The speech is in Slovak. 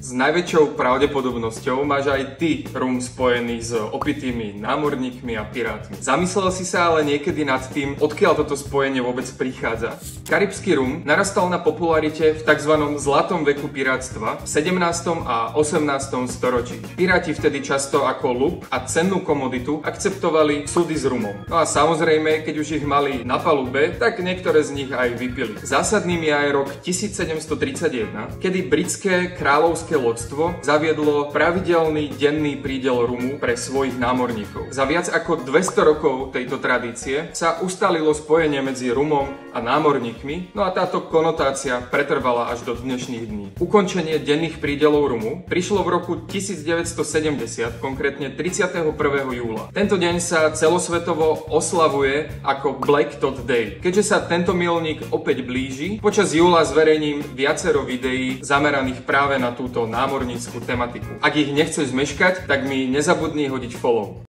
S najväčšou pravdepodobnosťou máš aj ty rum spojený s opitými námorníkmi a pirátmi. Zamyslel si sa ale niekedy nad tým, odkiaľ toto spojenie vôbec prichádza? Karibský rum narastal na popularite v tzv. Zlatom veku pirátstva v 17. a 18. storočí. Piráti vtedy často ako lup a cennú komoditu akceptovali súdy s rumom. No a samozrejme, keď už ich mali na palube, tak niektoré z nich aj vypili. Zásadným je aj rok 1731, kedy britské kráľovské loďstvo zaviedlo pravidelný denný prídel rumu pre svojich námorníkov. Za viac ako 200 rokov tejto tradície sa ustalilo spojenie medzi rumom a námorníkmi, no a táto konotácia pretrvala až do dnešných dní. Ukončenie denných prídelov rumu prišlo v roku 1970, konkrétne 31. júla. Tento deň sa celosvetovo oslavuje ako Black Tot Day. Keďže sa tento milník opäť blíži, počas júla zverejním viacero videí zameraných práve na túto námornícku tematiku. Ak ich nechceš zmeškať, tak mi nezabudni hodiť follow.